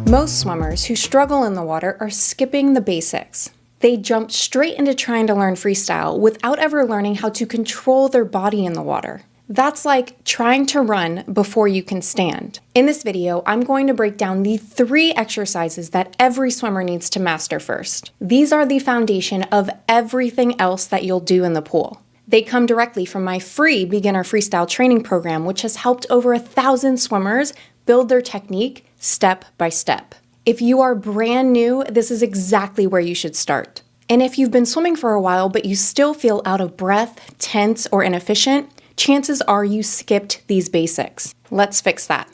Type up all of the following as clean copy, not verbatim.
Most swimmers who struggle in the water are skipping the basics. They jump straight into trying to learn freestyle without ever learning how to control their body in the water. That's like trying to run before you can stand. In this video, I'm going to break down the 3 exercises that every swimmer needs to master first. These are the foundation of everything else that you'll do in the pool. They come directly from my free Beginner Freestyle Training program, which has helped over 1,000 swimmers build their technique step by step. If you are brand new, this is exactly where you should start. And if you've been swimming for a while but you still feel out of breath, tense, or inefficient, chances are you skipped these basics. Let's fix that.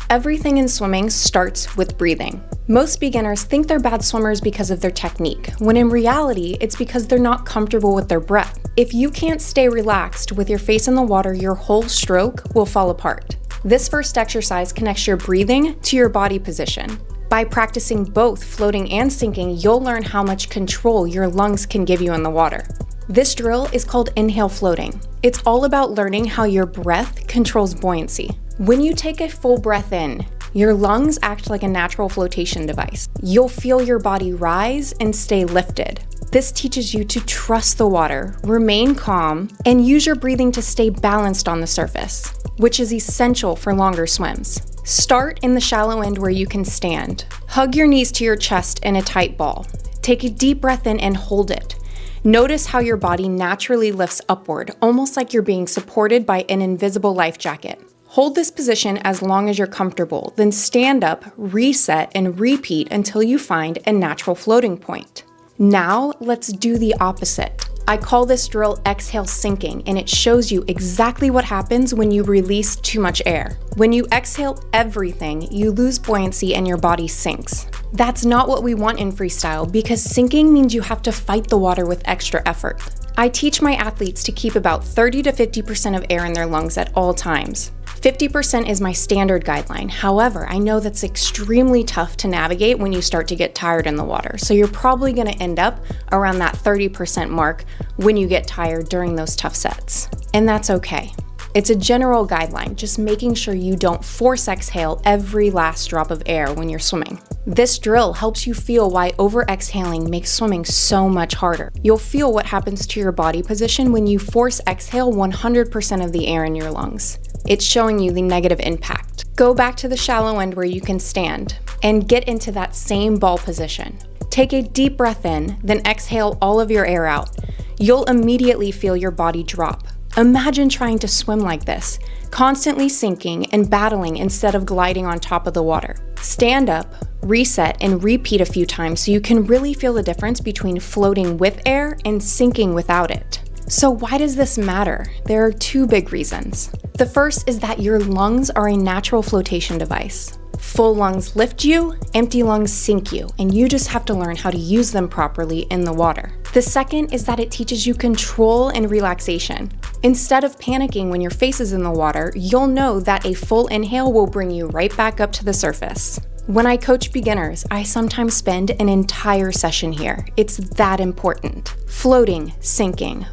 Everything in swimming starts with breathing. Most beginners think they're bad swimmers because of their technique, when in reality, it's because they're not comfortable with their breath. If you can't stay relaxed with your face in the water, your whole stroke will fall apart. This first exercise connects your breathing to your body position. By practicing both floating and sinking, you'll learn how much control your lungs can give you in the water. This drill is called inhale floating. It's all about learning how your breath controls buoyancy. When you take a full breath in, your lungs act like a natural flotation device. You'll feel your body rise and stay lifted. This teaches you to trust the water, remain calm, and use your breathing to stay balanced on the surface, which is essential for longer swims. Start in the shallow end where you can stand. Hug your knees to your chest in a tight ball. Take a deep breath in and hold it. Notice how your body naturally lifts upward, almost like you're being supported by an invisible life jacket. Hold this position as long as you're comfortable, then stand up, reset, and repeat until you find a natural floating point. Now, let's do the opposite. I call this drill exhale sinking, and it shows you exactly what happens when you release too much air. When you exhale everything, you lose buoyancy and your body sinks. That's not what we want in freestyle, because sinking means you have to fight the water with extra effort. I teach my athletes to keep about 30 to 50% of air in their lungs at all times. 50% is my standard guideline. However, I know that's extremely tough to navigate when you start to get tired in the water. So you're probably going to end up around that 30% mark when you get tired during those tough sets. And that's okay. It's a general guideline, just making sure you don't force exhale every last drop of air when you're swimming. This drill helps you feel why over-exhaling makes swimming so much harder. You'll feel what happens to your body position when you force exhale 100% of the air in your lungs. It's showing you the negative impact. Go back to the shallow end where you can stand and get into that same ball position. Take a deep breath in, then exhale all of your air out. You'll immediately feel your body drop. Imagine trying to swim like this, constantly sinking and battling instead of gliding on top of the water. Stand up, reset, and repeat a few times so you can really feel the difference between floating with air and sinking without it. So why does this matter? There are 2 big reasons. The first is that your lungs are a natural flotation device. Full lungs lift you, empty lungs sink you, and you just have to learn how to use them properly in the water. The second is that it teaches you control and relaxation. Instead of panicking when your face is in the water, you'll know that a full inhale will bring you right back up to the surface. When I coach beginners, I sometimes spend an entire session here. It's that important. Floating, sinking,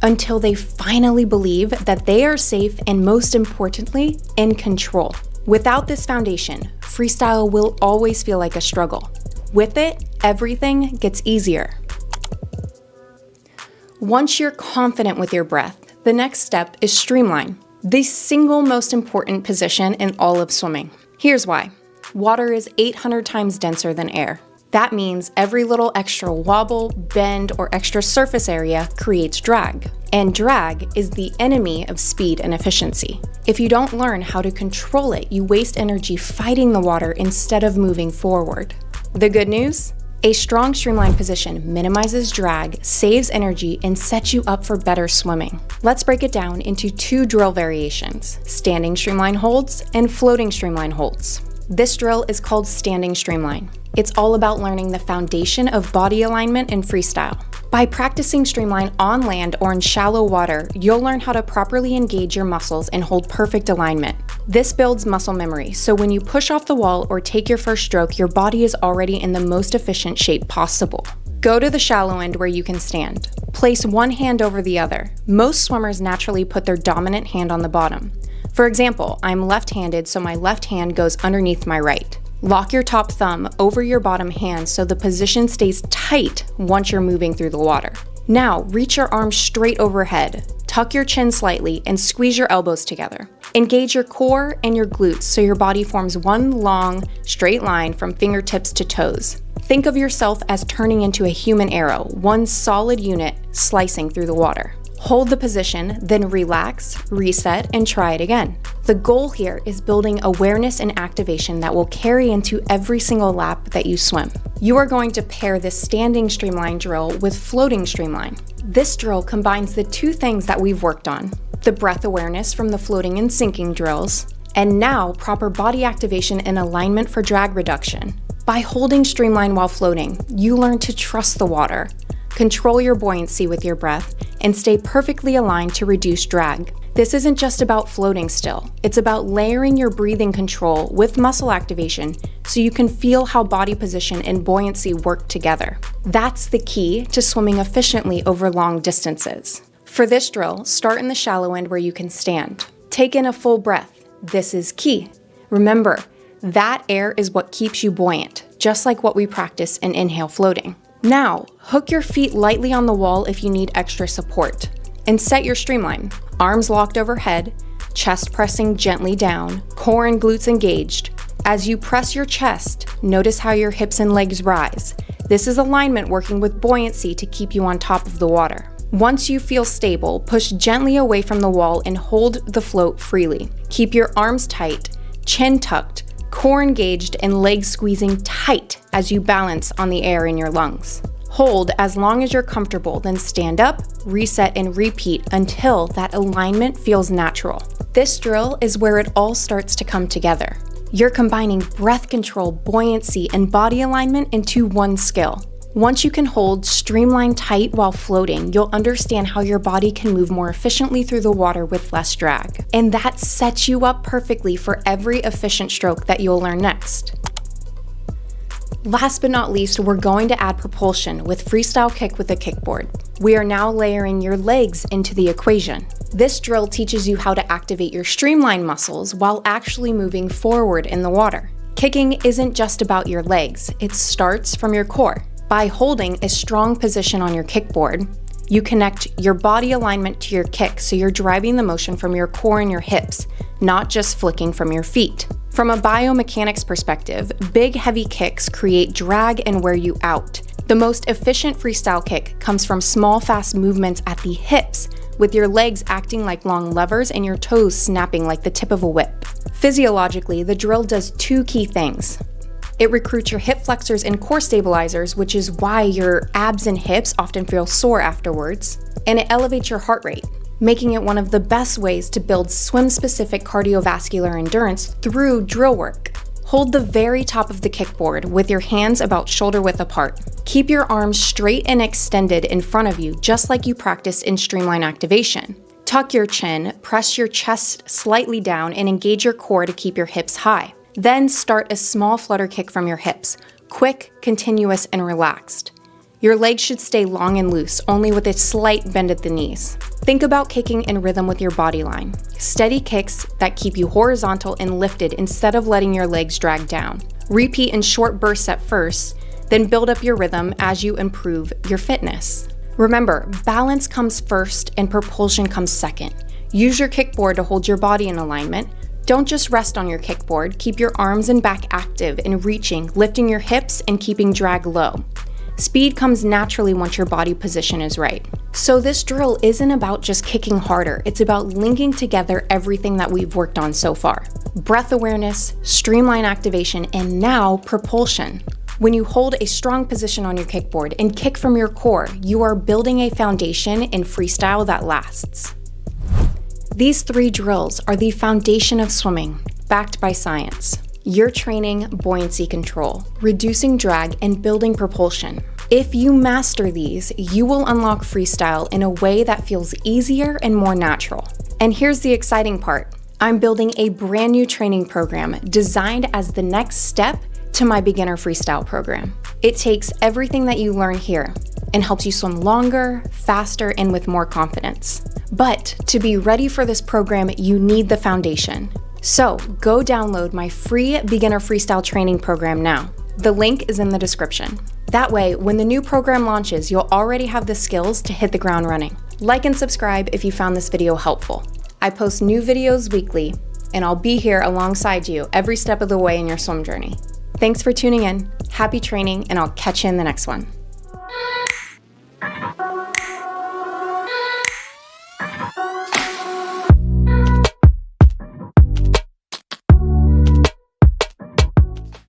until they finally believe that they are safe and, most importantly, in control. Without this foundation, freestyle will always feel like a struggle. With it, everything gets easier. Once you're confident with your breath, the next step is streamline, the single most important position in all of swimming. Here's why. Water is 800 times denser than air. That means every little extra wobble, bend, or extra surface area creates drag. And drag is the enemy of speed and efficiency. If you don't learn how to control it, you waste energy fighting the water instead of moving forward. The good news? A strong streamline position minimizes drag, saves energy, and sets you up for better swimming. Let's break it down into 2 drill variations: standing streamline holds and floating streamline holds. This drill is called standing streamline. It's all about learning the foundation of body alignment in freestyle. By practicing streamline on land or in shallow water, you'll learn how to properly engage your muscles and hold perfect alignment. This builds muscle memory, so when you push off the wall or take your first stroke, your body is already in the most efficient shape possible. Go to the shallow end where you can stand. Place one hand over the other. Most swimmers naturally put their dominant hand on the bottom. For example, I'm left-handed, so my left hand goes underneath my right. Lock your top thumb over your bottom hand so the position stays tight once you're moving through the water. Now, reach your arms straight overhead, tuck your chin slightly, and squeeze your elbows together. Engage your core and your glutes so your body forms one long, straight line from fingertips to toes. Think of yourself as turning into a human arrow, one solid unit slicing through the water. Hold the position, then relax, reset, and try it again. The goal here is building awareness and activation that will carry into every single lap that you swim. You are going to pair this standing streamline drill with floating streamline. This drill combines the two things that we've worked on, the breath awareness from the floating and sinking drills, and now proper body activation and alignment for drag reduction. By holding streamline while floating, you learn to trust the water, control your buoyancy with your breath, and stay perfectly aligned to reduce drag. This isn't just about floating still. It's about layering your breathing control with muscle activation so you can feel how body position and buoyancy work together. That's the key to swimming efficiently over long distances. For this drill, start in the shallow end where you can stand. Take in a full breath. This is key. Remember, that air is what keeps you buoyant, just like what we practice in inhale floating. Now, hook your feet lightly on the wall if you need extra support, and set your streamline. Arms locked overhead, chest pressing gently down, core and glutes engaged. As you press your chest, notice how your hips and legs rise. This is alignment working with buoyancy to keep you on top of the water. Once you feel stable, push gently away from the wall and hold the float freely. Keep your arms tight, chin tucked, core engaged, and legs squeezing tight as you balance on the air in your lungs. Hold as long as you're comfortable, then stand up, reset, and repeat until that alignment feels natural. This drill is where it all starts to come together. You're combining breath control, buoyancy, and body alignment into one skill. Once you can hold streamline tight while floating, you'll understand how your body can move more efficiently through the water with less drag. And that sets you up perfectly for every efficient stroke that you'll learn next. Last but not least, we're going to add propulsion with freestyle kick with a kickboard. We are now layering your legs into the equation. This drill teaches you how to activate your streamline muscles while actually moving forward in the water. Kicking isn't just about your legs, it starts from your core. By holding a strong position on your kickboard, you connect your body alignment to your kick so you're driving the motion from your core and your hips, not just flicking from your feet. From a biomechanics perspective, big heavy kicks create drag and wear you out. The most efficient freestyle kick comes from small fast movements at the hips, with your legs acting like long levers and your toes snapping like the tip of a whip. Physiologically, the drill does two key things. It recruits your hip flexors and core stabilizers, which is why your abs and hips often feel sore afterwards, and it elevates your heart rate, making it one of the best ways to build swim-specific cardiovascular endurance through drill work. Hold the very top of the kickboard with your hands about shoulder width apart. Keep your arms straight and extended in front of you, just like you practice in streamline activation. Tuck your chin, press your chest slightly down, and engage your core to keep your hips high. Then start a small flutter kick from your hips, quick, continuous, and relaxed. Your legs should stay long and loose, only with a slight bend at the knees. Think about kicking in rhythm with your body line. Steady kicks that keep you horizontal and lifted instead of letting your legs drag down. Repeat in short bursts at first, then build up your rhythm as you improve your fitness. Remember, balance comes first and propulsion comes second. Use your kickboard to hold your body in alignment. Don't just rest on your kickboard, keep your arms and back active and reaching, lifting your hips and keeping drag low. Speed comes naturally once your body position is right. So this drill isn't about just kicking harder, it's about linking together everything that we've worked on so far. Breath awareness, streamline activation, and now propulsion. When you hold a strong position on your kickboard and kick from your core, you are building a foundation in freestyle that lasts. These three drills are the foundation of swimming, backed by science. You're training buoyancy control, reducing drag, and building propulsion. If you master these, you will unlock freestyle in a way that feels easier and more natural. And here's the exciting part. I'm building a brand new training program designed as the next step to my beginner freestyle program. It takes everything that you learn here and helps you swim longer, faster, and with more confidence. But to be ready for this program, you need the foundation. So go download my free Beginner Freestyle Training program now. The link is in the description. That way, when the new program launches, you'll already have the skills to hit the ground running. Like and subscribe if you found this video helpful. I post new videos weekly, and I'll be here alongside you every step of the way in your swim journey. Thanks for tuning in, happy training, and I'll catch you in the next one.